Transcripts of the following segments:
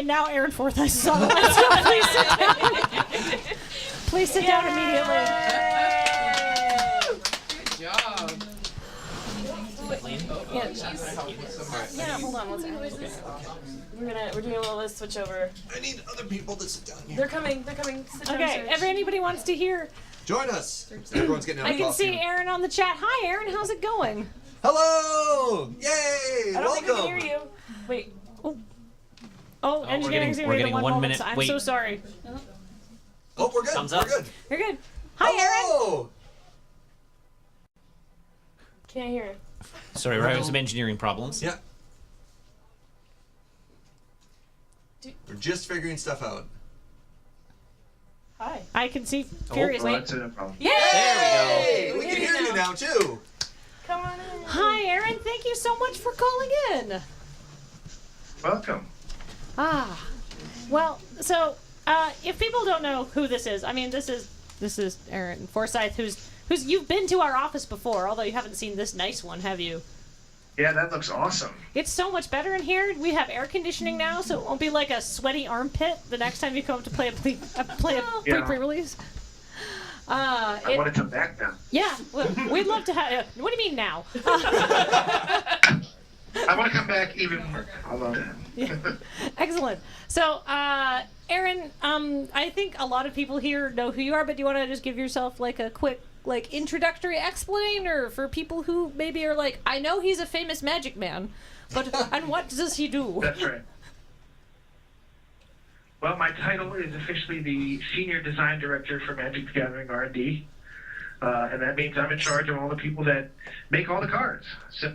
now Aaron Forsythe is on the line, so please sit down. Please sit down immediately. Good job. Yeah, hold on one second. We're doing a little switch over. I need other people to sit down here. They're coming. Sit down, Okay, Serge. anybody wants to hear? Join us. Everyone's getting out I of can costume. see Aaron on the chat. Hi, Aaron. How's it going? Hello! Yay! I don't think we can hear you. Wait. Oh, engineering's we're gonna getting one 1 moment. minute. I'm Wait. so sorry. Oh, we're good. Thumbs We're up. good. You're good. Hi, Aaron. Hello! Can't hear. Sorry, we're having some engineering problems. Yeah. We're just figuring stuff out. Hi. I can see furiously. That's no problem. Yeah. Hey, we can hear you now too. Come on in. Hi, Aaron. Thank you so much for calling in. Welcome. Well, so if people don't know who this is, I mean, this is Aaron Forsythe, who's you've been to our office before, although you haven't seen this nice one, have you? Yeah, that looks awesome. It's so much better in here. We have air conditioning now, so it won't be like a sweaty armpit the next time you come to play a pre-release. I want to come back now. Yeah, well, we'd love to have. What do you mean now? I want to come back even more. I love that. Yeah. Excellent. So, Aaron, I think a lot of people here know who you are, but do you want to just give yourself like a quick introductory explainer for people who maybe are like, I know he's a famous magic man, but and what does he do? That's right. Well, my title is officially the Senior Design Director for Magic the Gathering R&D. And that means I'm in charge of all the people that make all the cards.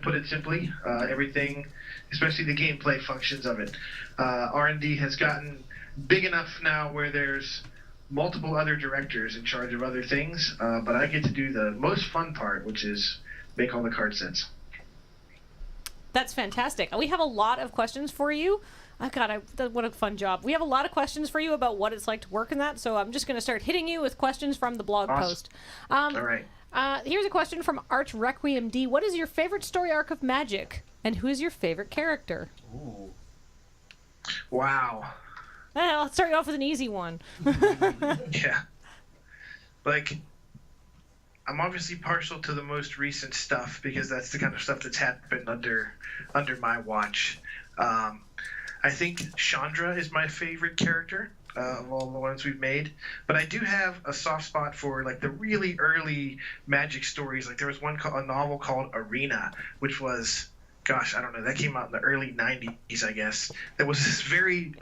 Put it simply, everything, especially the gameplay functions of it. R&D has gotten big enough now where there's multiple other directors in charge of other things, but I get to do the most fun part, which is make all the card sets. That's fantastic. We have a lot of questions for you. Oh, God, what a fun job. We have a lot of questions for you about what it's like to work in that, so I'm just going to start hitting you with questions from the blog post. All right. Here's a question from Arch Requiem D. What is your favorite story arc of Magic, and who is your favorite character? Ooh. Wow. Let's start you off with an easy one. Yeah. Like, I'm obviously partial to the most recent stuff because that's the kind of stuff that's happened under my watch. I think Chandra is my favorite character of all the ones we've made, but I do have a soft spot for like the really early Magic stories. Like there was a novel called Arena, which was, gosh, I don't know, that came out in the early 90s, I guess. There was this very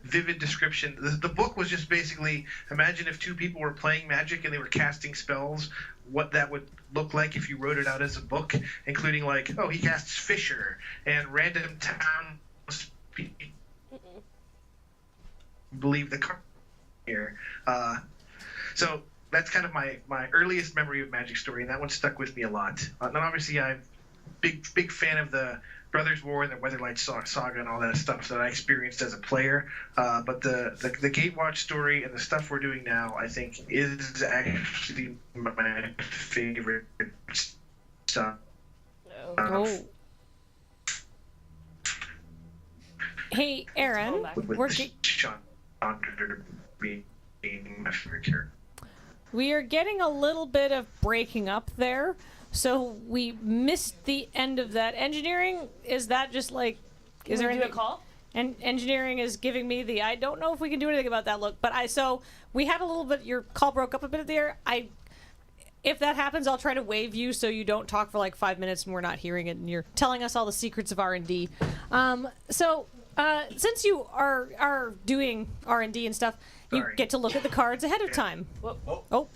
vivid description. The book was just basically, imagine if two people were playing Magic and they were casting spells, what that would look like if you wrote it out as a book, including like, oh, he casts Fisher and random town believe the card here. So that's kind of my earliest memory of Magic story, and that one stuck with me a lot. And obviously I'm big fan of the Brothers War and the Weatherlight Saga and all that stuff that I experienced as a player. But the Gatewatch story and the stuff we're doing now, I think, is actually my favorite stuff. Oh. Hey, Aaron. With Chandra being my favorite character. We are getting a little bit of breaking up there, so we missed the end of that. Engineering, is that just like... Is there a call? And engineering is giving me the, I don't know if we can do anything about that look, but so we had a little bit, your call broke up a bit there. If that happens, I'll try to wave you so you don't talk for like 5 minutes and we're not hearing it and you're telling us all the secrets of R&D. Since you are doing R&D and stuff, you get to look at the cards ahead of time. Oh.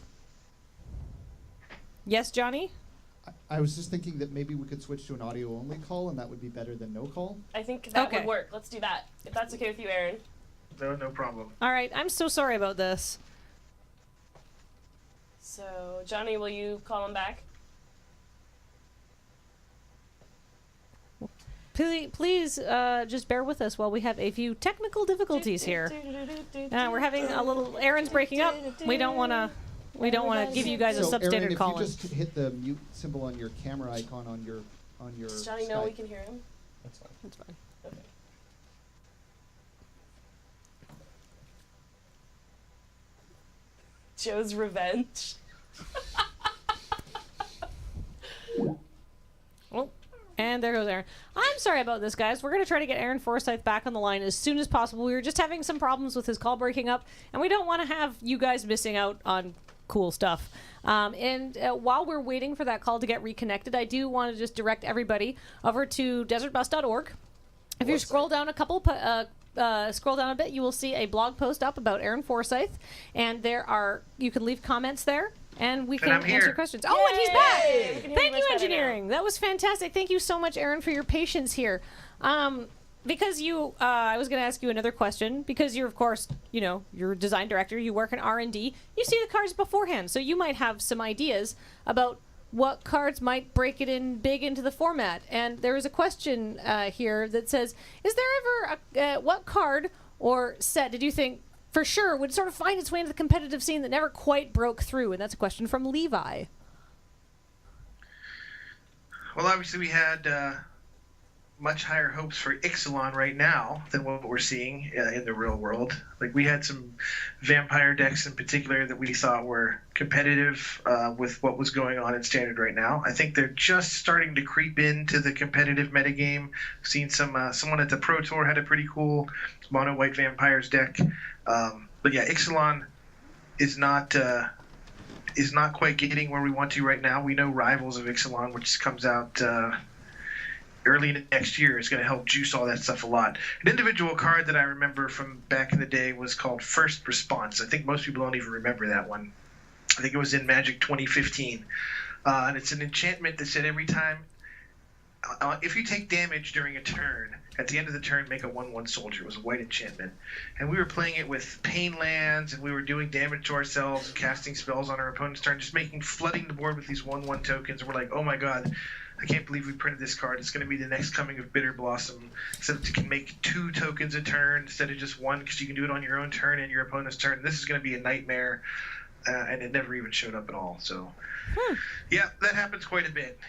Yes, Johnny? I was just thinking that maybe we could switch to an audio-only call, and that would be better than no call. I think that would work. Let's do that. If that's okay with you, Aaron. No problem. All right. I'm so sorry about this. So, Johnny, will you call him back? Please just bear with us while we have a few technical difficulties here. We're having a little... Aaron's breaking up. We don't want to give you guys a substandard Aaron, call. if you just hit the mute symbol on your camera icon on your Does Johnny know we can hear him? That's fine. That's fine. Okay. Joe's revenge. Oh, and there goes Aaron. I'm sorry about this, guys. We're going to try to get Aaron Forsythe back on the line as soon as possible. We were just having some problems with his call breaking up, and we don't want to have you guys missing out on cool stuff. And while we're waiting for that call to get reconnected, I do want to just direct everybody over to desertbus.org. If you scroll down a couple, scroll down a bit, you will see a blog post up about Aaron Forsythe, and you can leave comments there. And we can answer questions. Oh, and he's back! Thank you, engineering. That was fantastic. Thank you so much, Aaron, for your patience here. Because I was going to ask you another question. Because you're, of course, you're a design director. You work in R&D. You see the cards beforehand, so you might have some ideas about what cards might break it in big into the format. And there is a question here that says, is there ever what card or set did you think for sure would sort of find its way into the competitive scene that never quite broke through? And that's a question from Levi. Well, obviously we had much higher hopes for Ixalan right now than what we're seeing in the real world. Like, we had some vampire decks in particular that we thought were competitive with what was going on in Standard right now. I think they're just starting to creep into the competitive metagame. I've seen someone at the Pro Tour had a pretty cool mono white vampires deck. But yeah, Ixalan is not quite getting where we want to right now. We know Rivals of Ixalan, which comes out early next year, is going to help juice all that stuff a lot. An individual card that I remember from back in the day was called First Response. I think most people don't even remember that one. I think it was in Magic 2015. And it's an enchantment that said every time, if you take damage during a turn, at the end of the turn, make a 1/1 soldier. It was a white enchantment. And we were playing it with pain lands, and we were doing damage to ourselves and casting spells on our opponent's turn, just flooding the board with these 1/1 tokens. And we're like, oh my god, I can't believe we printed this card. It's going to be the next coming of Bitter Blossom. Except you can make 2 tokens a turn instead of just 1, because you can do it on your own turn and your opponent's turn. This is going to be a nightmare. And it never even showed up at all. So, yeah, that happens quite a bit.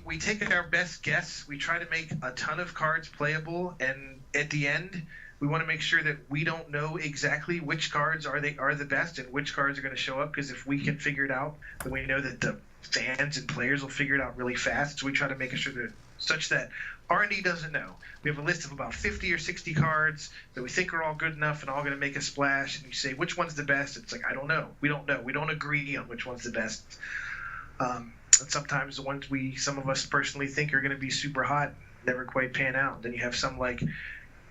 We take our best guess. We try to make a ton of cards playable, and at the end, we want to make sure that we don't know exactly which cards are the best and which cards are going to show up. Because if we can figure it out, then we know that the fans and players will figure it out really fast. So we try to make sure that such that R&D doesn't know. We have a list of about 50 or 60 cards that we think are all good enough and all going to make a splash. And you say, which one's the best? It's like, I don't know. We don't know. We don't agree on which one's the best. And sometimes the ones some of us personally think are going to be super hot never quite pan out. Then you have some like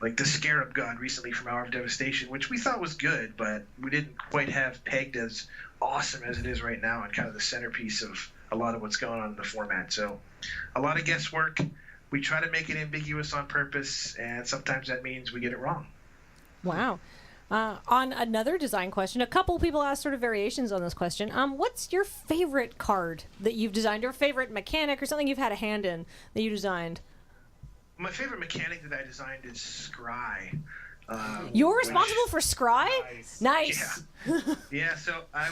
the Scarab God recently from Hour of Devastation, which we thought was good, but we didn't quite have pegged as awesome as it is right now and kind of the centerpiece of a lot of what's going on in the format. So a lot of guesswork. We try to make it ambiguous on purpose, and sometimes that means we get it wrong. Wow. On another design question, a couple people asked sort of variations on this question. What's your favorite card that you've designed, or favorite mechanic, or something you've had a hand in that you designed? My favorite mechanic that I designed is Scry. You're responsible for Scry? Nice. Yeah. Yeah, so I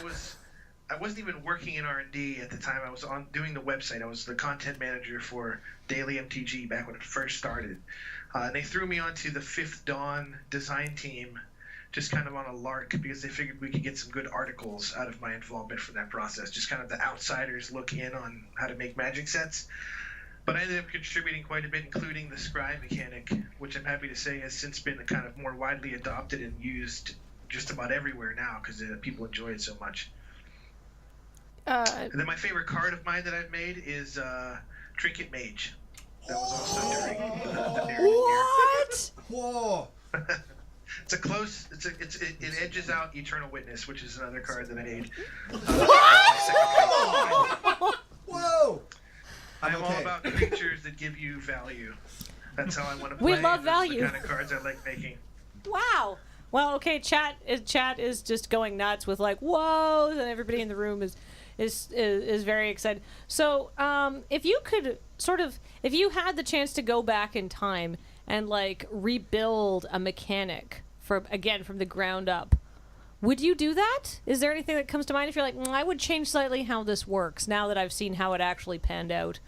wasn't even working in R&D at the time. I was doing the website. I was the content manager for Daily MTG back when it first started. And they threw me onto the Fifth Dawn design team just kind of on a lark because they figured we could get some good articles out of my involvement for that process. Just kind of the outsiders look in on how to make Magic sets. But I ended up contributing quite a bit, including the Scry mechanic, which I'm happy to say has since been kind of more widely adopted and used just about everywhere now because people enjoy it so much. And then my favorite card of mine that I've made is Trinket Mage. That was also during the narrative What? Whoa! It's a close. It edges out Eternal Witness, which is another card that I made. Whoa! I'm all about creatures that give you value. That's how I want to play. We love value. The kind of cards I like making. Wow. Well, okay, chat is just going nuts with like whoa, and everybody in the room is very excited. So, if you had the chance to go back in time and like rebuild a mechanic from the ground up, would you do that? Is there anything that comes to mind if you're like, I would change slightly how this works now that I've seen how it actually panned out?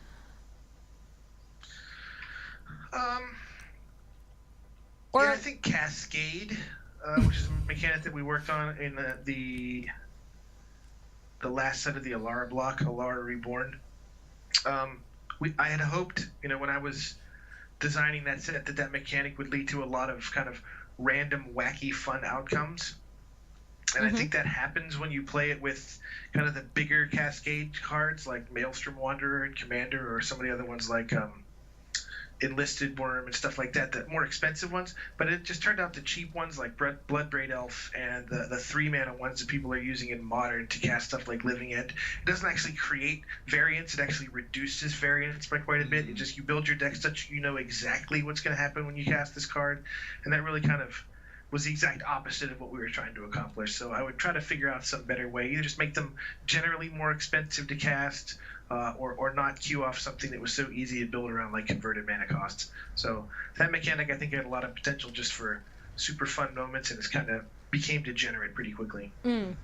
I think Cascade, which is a mechanic that we worked on in the the last set of the Alara block, Alara Reborn. I had hoped, when I was designing that set, that mechanic would lead to a lot of kind of random, wacky, fun outcomes. And I think that happens when you play it with kind of the bigger Cascade cards like Maelstrom Wanderer and Commander, or some of the other ones like Enlisted Worm and stuff like that, the more expensive ones. But it just turned out the cheap ones like Bloodbraid Elf and the 3-mana ones that people are using in Modern to cast stuff like Living End. It doesn't actually create variance. It actually reduces variance by quite a bit. It just, you build your deck such you know exactly what's going to happen when you cast this card. And that really kind of was the exact opposite of what we were trying to accomplish. So I would try to figure out some better way. Either just make them generally more expensive to cast, or not queue off something that was so easy to build around, like converted mana costs. So that mechanic, I think, had a lot of potential just for super fun moments, and it's kind of became degenerate pretty quickly. There's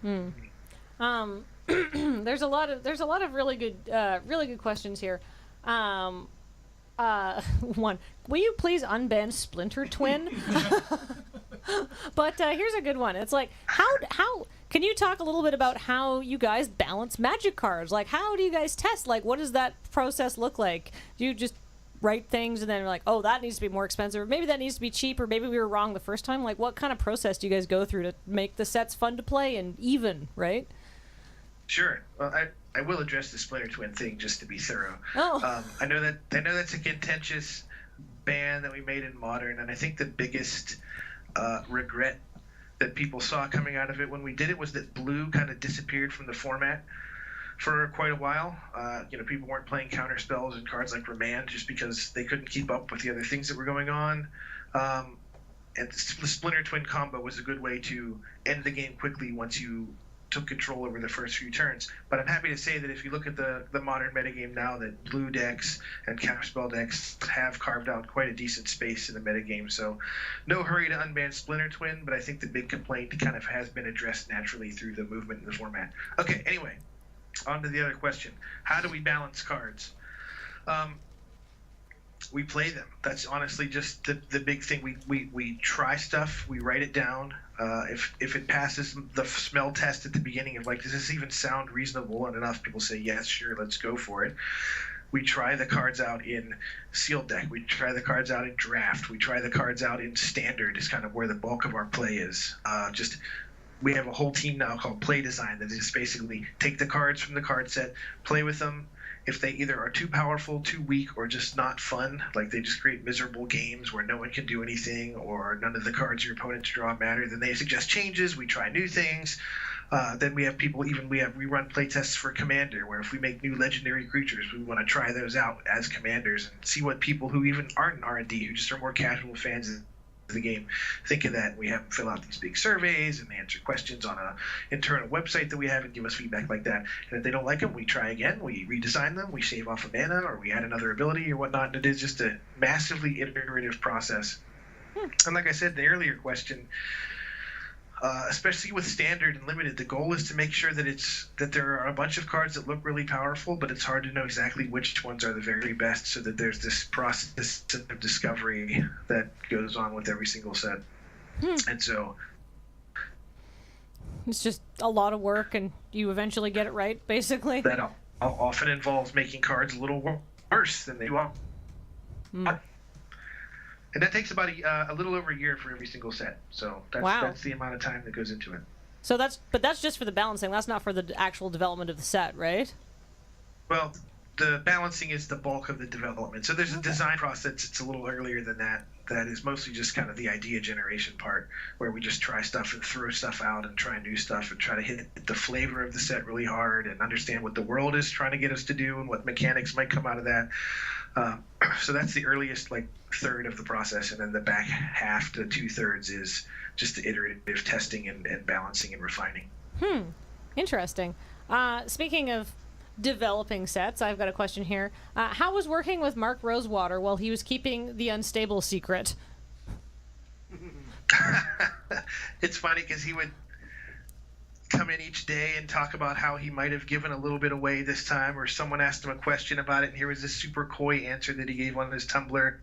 a lot of really good questions here. One, will you please unban Splinter Twin? But here's a good one. It's like, how can you talk a little bit about how you guys balance magic cards? Like, how do you guys test? Like, what does that process look like? Do you just write things and then you're like, oh, that needs to be more expensive, or maybe that needs to be cheap, or maybe we were wrong the first time? Like, what kind of process do you guys go through to make the sets fun to play and even, right? Sure. Well, I will address the Splinter Twin thing just to be thorough. Oh. I know that's a contentious ban that we made in Modern, and I think the biggest regret that people saw coming out of it when we did it was that blue kind of disappeared from the format for quite a while. People weren't playing counter spells and cards like Remand just because they couldn't keep up with the other things that were going on. And the Splinter Twin combo was a good way to end the game quickly once you took control over the first few turns. But I'm happy to say that if you look at the Modern metagame now, that blue decks and counterspell decks have carved out quite a decent space in the metagame. So no hurry to unban Splinter Twin, but I think the big complaint kind of has been addressed naturally through the movement in the format. Okay, anyway, on to the other question. How do we balance cards? We play them. That's honestly just the big thing. We try stuff. We write it down. If it passes the smell test at the beginning of, like, does this even sound reasonable? And enough people say, yes, sure, let's go for it. We try the cards out in sealed deck. We try the cards out in draft. We try the cards out in standard is kind of where the bulk of our play is. We have a whole team now called Play Design that is basically take the cards from the card set, play with them. If they either are too powerful, too weak, or just not fun, like they just create miserable games where no one can do anything, or none of the cards your opponents draw matter, then they suggest changes. We try new things. Then we have we run playtests for Commander, where if we make new legendary creatures, we want to try those out as commanders and see what people who even aren't in R&D, who just are more casual fans of the game, think of that. We have them fill out these big surveys and answer questions on a internal website that we have and give us feedback like that. And if they don't like them, we try again. We redesign them. We shave off a mana, or we add another ability or whatnot. And it is just a massively iterative process. And like I said, the earlier question, especially with standard and limited, the goal is to make sure that there are a bunch of cards that look really powerful, but it's hard to know exactly which ones are the very best, so that there's this process of discovery that goes on with every single set. And so it's just a lot of work, and you eventually get it right, basically. That often involves making cards a little worse than they are. And that takes about a little over a year for every single set. So that's the amount of time that goes into it. So that's just for the balancing. That's not for the actual development of the set, right? Well, the balancing is the bulk of the development. So there's a design process. It's a little earlier than that. That is mostly just kind of the idea generation part, where we just try stuff and throw stuff out and try new stuff and try to hit the flavor of the set really hard and understand what the world is trying to get us to do and what mechanics might come out of that. So that's the earliest third of the process, and then the back half to 2/3 is just the iterative testing and balancing and refining. Interesting. Speaking of developing sets, I've got a question here. How was working with Mark Rosewater while he was keeping the unstable secret? It's funny because he would come in each day and talk about how he might have given a little bit away this time, or someone asked him a question about it and here was this super coy answer that he gave on his Tumblr.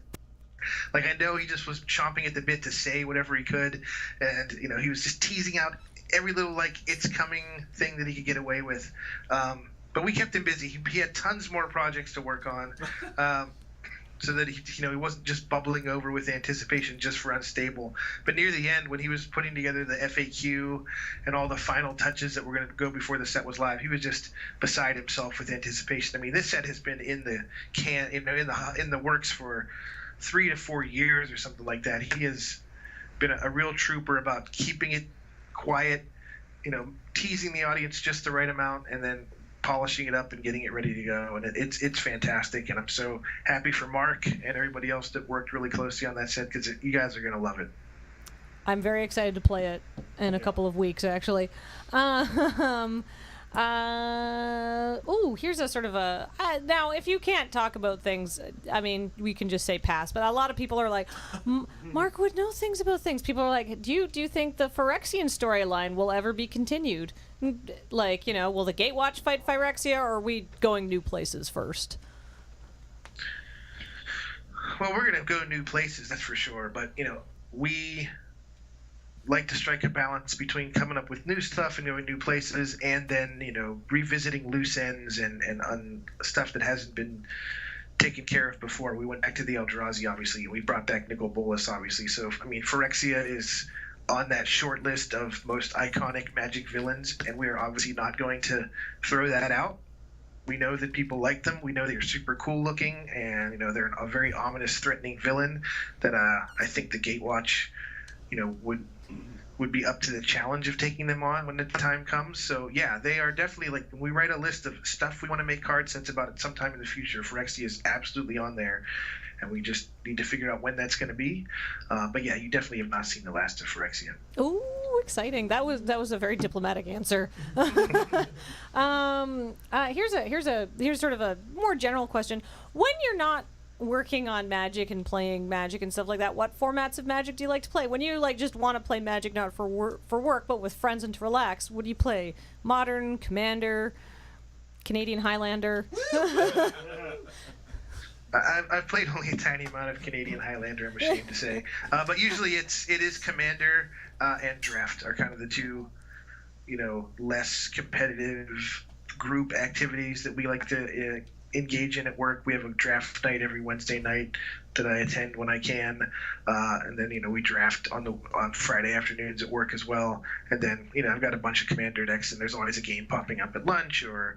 Like, I know he just was chomping at the bit to say whatever he could, and he was just teasing out every little like it's coming thing that he could get away with. But we kept him busy. He had tons more projects to work on, so that he wasn't just bubbling over with anticipation just for Unstable. But near the end, when he was putting together the FAQ and all the final touches that were going to go before the set was live, he was just beside himself with anticipation. I mean, this set has been in the works for 3 to 4 years or something like that. He has been a real trooper about keeping it quiet, teasing the audience just the right amount, and then polishing it up and getting it ready to go. And it's fantastic, and I'm so happy for Mark and everybody else that worked really closely on that set, because you guys are going to love it. I'm very excited to play it in a couple of weeks, actually. Here's a sort of a... now, if you can't talk about things, I mean, we can just say pass, but a lot of people are like, Mark would know things about things. People are like, do you think the Phyrexian storyline will ever be continued? Like, will the Gatewatch fight Phyrexia, or are we going new places first? Well, we're going to go new places, that's for sure, but, we like to strike a balance between coming up with new stuff and going new places, and then revisiting loose ends and stuff that hasn't been taken care of before. We went back to the Eldrazi, obviously. We brought back Nicol Bolas, obviously. So I mean, Phyrexia is on that short list of most iconic Magic villains, and we are obviously not going to throw that out. We know that people like them. We know they're super cool looking, and they're a very ominous, threatening villain that I think the Gatewatch would be up to the challenge of taking them on when the time comes. So yeah, they are definitely, like, when we write a list of stuff we want to make card sets about it sometime in the future, Phyrexia is absolutely on there, and we just need to figure out when that's going to be. But yeah, you definitely have not seen the last of Phyrexia. Ooh, exciting! That was a very diplomatic answer. Here's sort of a more general question. When you're not working on Magic and playing Magic and stuff like that, what formats of Magic do you like to play? When you just want to play Magic, not for work, but with friends and to relax, what do you play? Modern, Commander, Canadian Highlander? I've played only a tiny amount of Canadian Highlander, I'm ashamed to say, but usually it is Commander and Draft are kind of the two, less competitive group activities that we like to engage in at work. We have a draft night every Wednesday night that I attend when I can, and then we draft on Friday afternoons at work as well. And then I've got a bunch of Commander decks, and there's always a game popping up at lunch or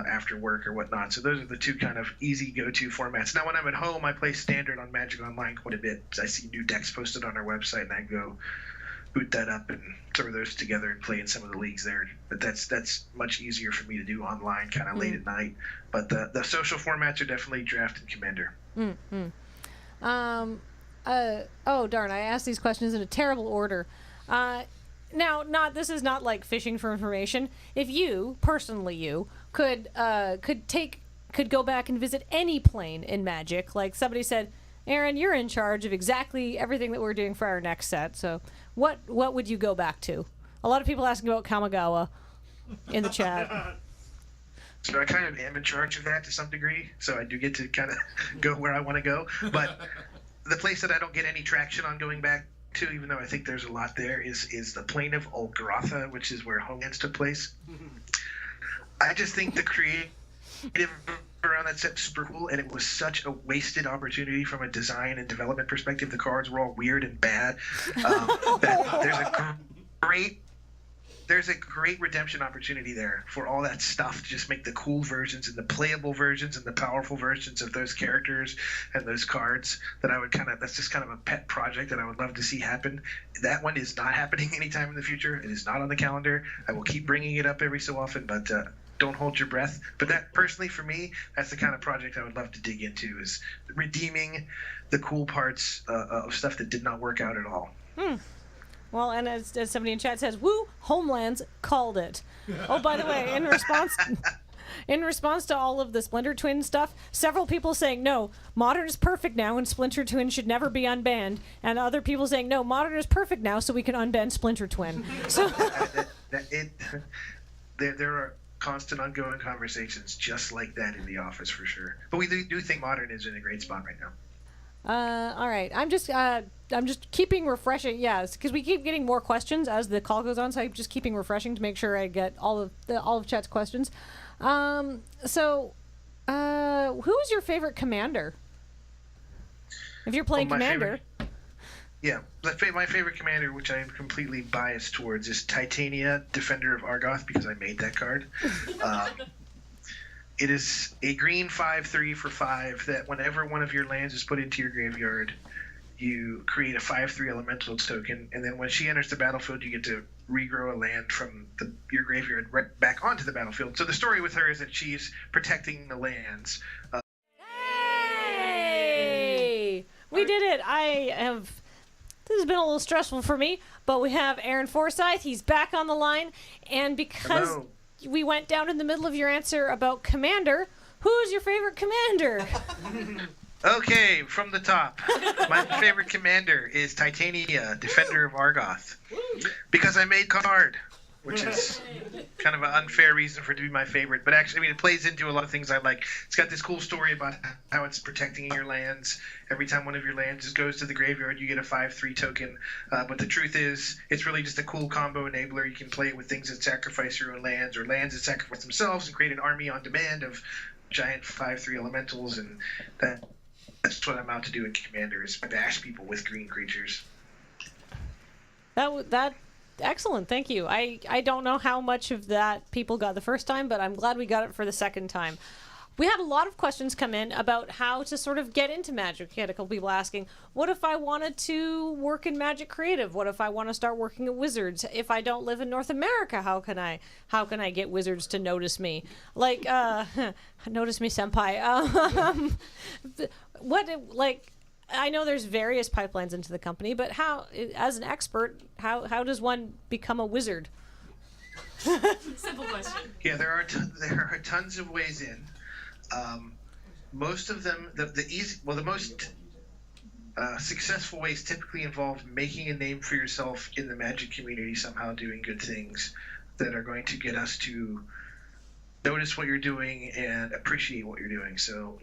after work or whatnot. So those are the two kind of easy go-to formats. Now when I'm at home, I play Standard on Magic Online quite a bit. I see new decks posted on our website, and I go boot that up and throw those together and play in some of the leagues there. But that's much easier for me to do online, kind of late at night. But the social formats are definitely Draft and Commander. Oh darn! I asked these questions in a terrible order. Now, this is not like fishing for information. If you personally could go back and visit any plane in Magic, like somebody said, Aaron, you're in charge of exactly everything that we're doing for our next set. So what would you go back to? A lot of people asking about Kamigawa in the chat. So I kind of am in charge of that to some degree. So I do get to kind of go where I want to go. But the place that I don't get any traction on going back to, even though I think there's a lot there, is the plane of Olgrotha, which is where Homelands took place. I just think the creative around that set super cool, and it was such a wasted opportunity from a design and development perspective. The cards were all weird and bad. That there's a great redemption opportunity there for all that stuff to just make the cool versions and the playable versions and the powerful versions of those characters and those cards that's just kind of a pet project that I would love to see happen. That one is not happening anytime in the future. It is not on the calendar. I will keep bringing it up every so often, but don't hold your breath. But that, personally, for me, that's the kind of project I would love to dig into, is redeeming the cool parts of stuff that did not work out at all. Well, and as somebody in chat says, woo, Homelands called it. Oh, by the way, in response to all of the Splinter Twin stuff, several people saying, no, Modern is perfect now and Splinter Twin should never be unbanned. And other people saying, no, Modern is perfect now so we can unban Splinter Twin. So there are constant ongoing conversations just like that in the office for sure. But we do think Modern is in a great spot right now. All right. I'm just keeping refreshing. Yeah, because we keep getting more questions as the call goes on, so I'm just keeping refreshing to make sure I get all of chat's questions. So, who is your favorite commander? If you're playing commander. Yeah, my favorite commander, which I am completely biased towards, is Titania, Defender of Argoth, because I made that card. It is a green 5/3 for 5 that whenever one of your lands is put into your graveyard, you create a 5/3 elemental token, and then when she enters the battlefield, you get to regrow a land from your graveyard right back onto the battlefield. So the story with her is that she's protecting the lands. Hey! We did it! This has been a little stressful for me, but we have Aaron Forsythe. He's back on the line, and because we went down in the middle of your answer about commander, who's your favorite commander? Okay, from the top. My favorite commander is Titania, Defender of Argoth. Because I made card, which is kind of an unfair reason for it to be my favorite. But actually, I mean, it plays into a lot of things I like. It's got this cool story about how it's protecting your lands. Every time one of your lands goes to the graveyard, you get a 5/3 token. But the truth is, it's really just a cool combo enabler. You can play it with things that sacrifice your own lands, or lands that sacrifice themselves, and create an army on demand of giant 5/3 elementals, and that's what I'm out to do in Commander, is bash people with green creatures. That excellent, thank you. I don't know how much of that people got the first time, but I'm glad we got it for the second time. We had a lot of questions come in about how to sort of get into Magic. We had a couple people asking, what if I wanted to work in Magic Creative? What if I want to start working at Wizards? If I don't live in North America, how can I get Wizards to notice me? Like, notice me, senpai. I know there's various pipelines into the company, but how, as an expert, how does one become a wizard? Simple question. Yeah, there are tons of ways in. Most of them, the most successful ways typically involve making a name for yourself in the Magic community, somehow doing good things that are going to get us to notice what you're doing and appreciate what you're doing. So,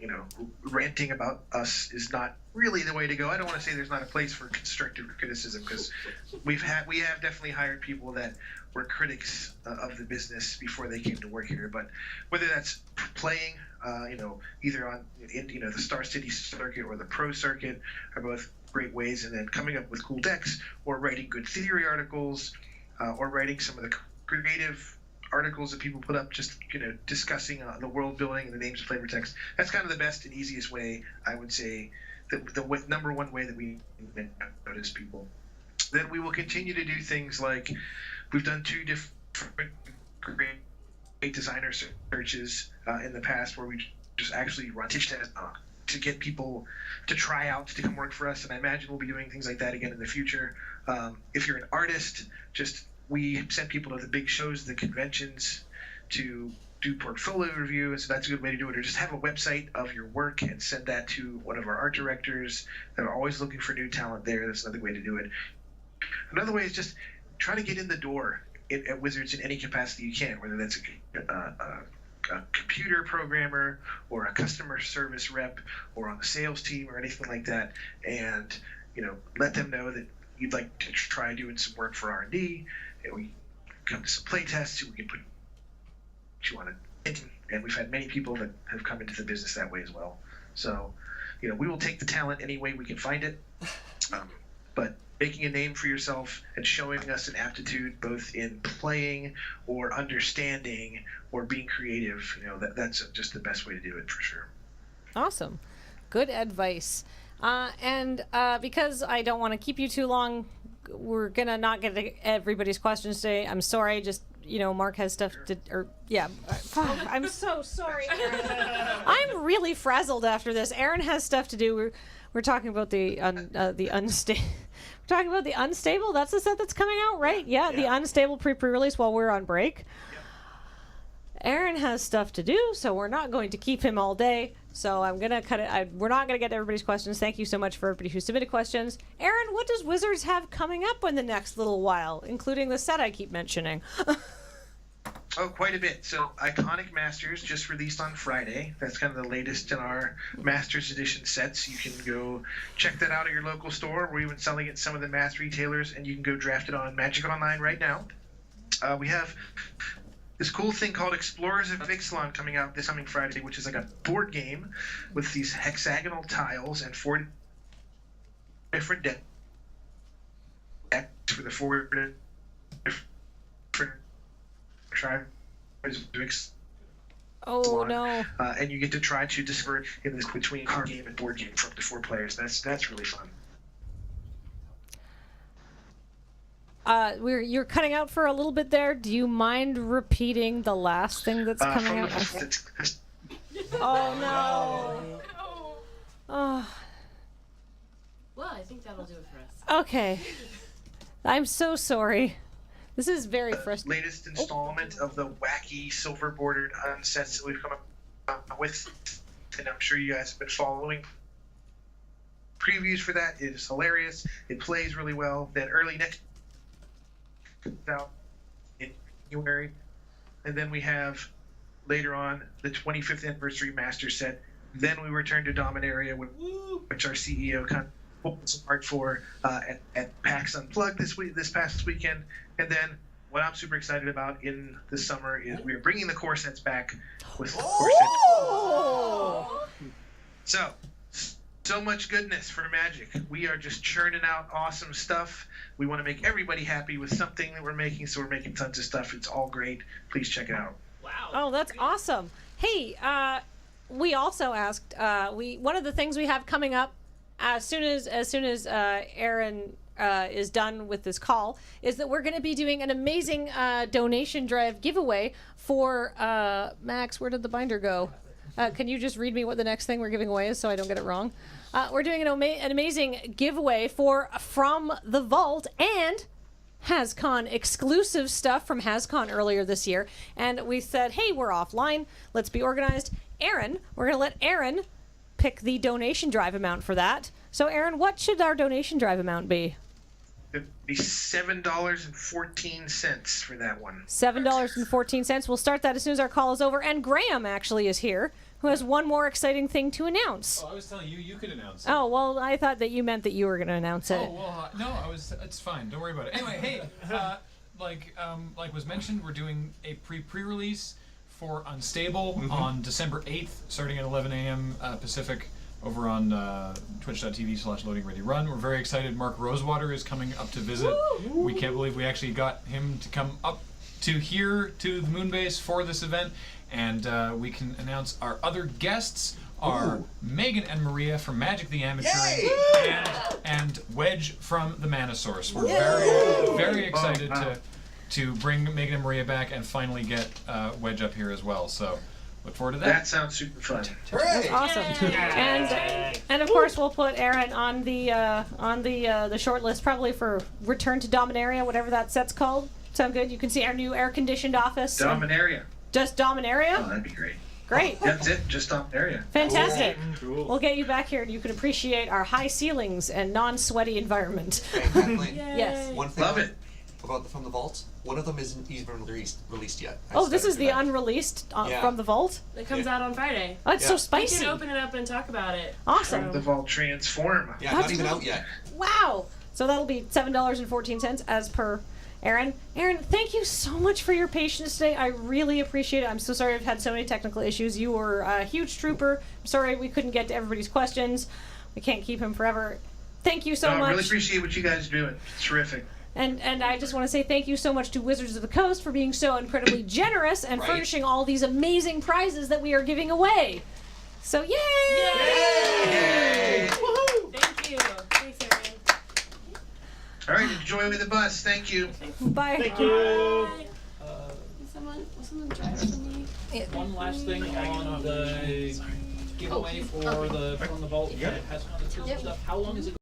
ranting about us is not really the way to go. I don't want to say there's not a place for constructive criticism, because we have definitely hired people that were critics of the business before they came to work here. But whether that's playing, either on the Star City circuit or the Pro circuit, are both great ways. And then coming up with cool decks, or writing good theory articles, or writing some of the creative articles that people put up, just discussing the world building and the names of flavor text. That's kind of the best and easiest way, I would say, the number one way that we notice people. Then we will continue to do things like, we've done 2 different great designer searches in the past, where we just actually run pitch tests to get people to try out to come work for us, and I imagine we'll be doing things like that again in the future. If you're an artist, we send people to the big shows, the conventions, to do portfolio review, and so that's a good way to do it. Or just have a website of your work and send that to one of our art directors. They're always looking for new talent there. That's another way to do it. Another way is just try to get in the door at Wizards in any capacity you can, whether that's a computer programmer or a customer service rep or on the sales team or anything like that, and let them know that you'd like to try doing some work for R&D, and we come to some play tests, we can put you on it. And we've had many people that have come into the business that way as well. So, we will take the talent any way we can find it. But making a name for yourself and showing us an aptitude both in playing or understanding or being creative, that's just the best way to do it for sure. Awesome. Good advice. And because I don't want to keep you too long, we're going to not get to everybody's questions today. I'm sorry. Just, Mark has stuff to, I'm so sorry, Aaron. I'm really frazzled after this. Aaron has stuff to do. We're talking about the unstable. We're talking about the unstable. That's the set that's coming out, right? Yeah. The unstable pre-release while we're on break. Yep. Aaron has stuff to do, so we're not going to keep him all day. So I'm gonna cut it. We're not gonna get to everybody's questions. Thank you so much for everybody who submitted questions. Aaron, what does Wizards have coming up in the next little while, including the set I keep mentioning? Oh, quite a bit. So, Iconic Masters just released on Friday. That's kind of the latest in our Masters Edition sets. You can go check that out at your local store. We're even selling it at some of the mass retailers, and you can go draft it on Magic Online right now. We have this cool thing called Explorers of Ixalan coming out this coming Friday, which is like a board game with these hexagonal tiles and 4 different decks for the 4 different tribes of Ixalan. Oh no. And you get to try to discover in this between card game and board game for up to 4 players. That's really fun. You're cutting out for a little bit there. Do you mind repeating the last thing that's coming out? Oh no. Oh. Well, I think that'll do it for us. Okay. I'm so sorry. This is very frustrating. Latest installment of the wacky silver bordered sets that we've come up with, and I'm sure you guys have been following. Previews for that is hilarious. It plays really well. Then early next out in January, and then we have later on the 25th anniversary master set. Then we return to Dominaria, which our CEO kind of pulled some art for at PAX Unplugged this past weekend. And then what I'm super excited about in the summer is we are bringing the core sets back with the core sets. So much goodness for Magic. We are just churning out awesome stuff. We want to make everybody happy with something that we're making, so we're making tons of stuff. It's all great. Please check it out. Wow. Oh, that's awesome. Hey, we also asked, one of the things we have coming up as soon as Aaron is done with this call is that we're going to be doing an amazing donation drive giveaway for Max. Where did the binder go? Can you just read me what the next thing we're giving away is so I don't get it wrong? We're doing an amazing giveaway for From the Vault and HasCon exclusive stuff from HasCon earlier this year. And we said, hey, we're offline. Let's be organized. Aaron, we're going to let Aaron pick the donation drive amount for that. So, Aaron, what should our donation drive amount be? It'd be $7.14 for that one. $7.14. We'll start that as soon as our call is over. And Graham actually is here, who has one more exciting thing to announce. Oh, I was telling you, you could announce it. Oh, well, I thought that you meant that you were going to announce it. Oh, well, no, it's fine. Don't worry about it. Anyway, hey, like was mentioned, we're doing a pre-release for Unstable on December 8th, starting at 11 a.m. Pacific, over on twitch.tv/loadingreadyrun. We're very excited. Mark Rosewater is coming up to visit. We can't believe we actually got him to come up to here to the Moonbase for this event. And we can announce our other guests are Megan and Maria from Magic the Amateur and Wedge from the Mana Source. We're very excited to bring Megan and Maria back and finally get Wedge up here as well. So look forward to that. That sounds super fun. That's awesome. And of course we'll put Aaron on the short list probably for Return to Dominaria, whatever that set's called. Sound good? You can see our new air-conditioned office. Dominaria. Just Dominaria? Oh, that'd be great. Great. That's it, just Dominaria. Fantastic. Cool. We'll get you back here and you can appreciate our high ceilings and non-sweaty environment. Hey, Kathleen, Yes. one thing Love it. about From the Vault, one of them isn't even released yet. Oh, this is the unreleased From the Vault? It comes out on Friday. Oh, it's so We spicy. can open it up and talk about it. Awesome. From the Vault Transform. Yeah, not even out yet. Wow. So that'll be $7.14 as per Aaron. Aaron, thank you so much for your patience today. I really appreciate it. I'm so sorry I've had so many technical issues. You were a huge trooper. I'm sorry we couldn't get to everybody's questions. We can't keep him forever. Thank you so much. I really appreciate what you guys are doing. It's terrific. And I just want to say thank you so much to Wizards of the Coast for being so incredibly generous and furnishing all these amazing prizes that we are giving away. So, yay! Yay! Woohoo! Thank you. Thanks, Aaron. All right, enjoy with the bus. Thank you. Bye. Thank you. Will someone drive for me? One last thing on the giveaway for the From the Vault. It has stuff. How long is it?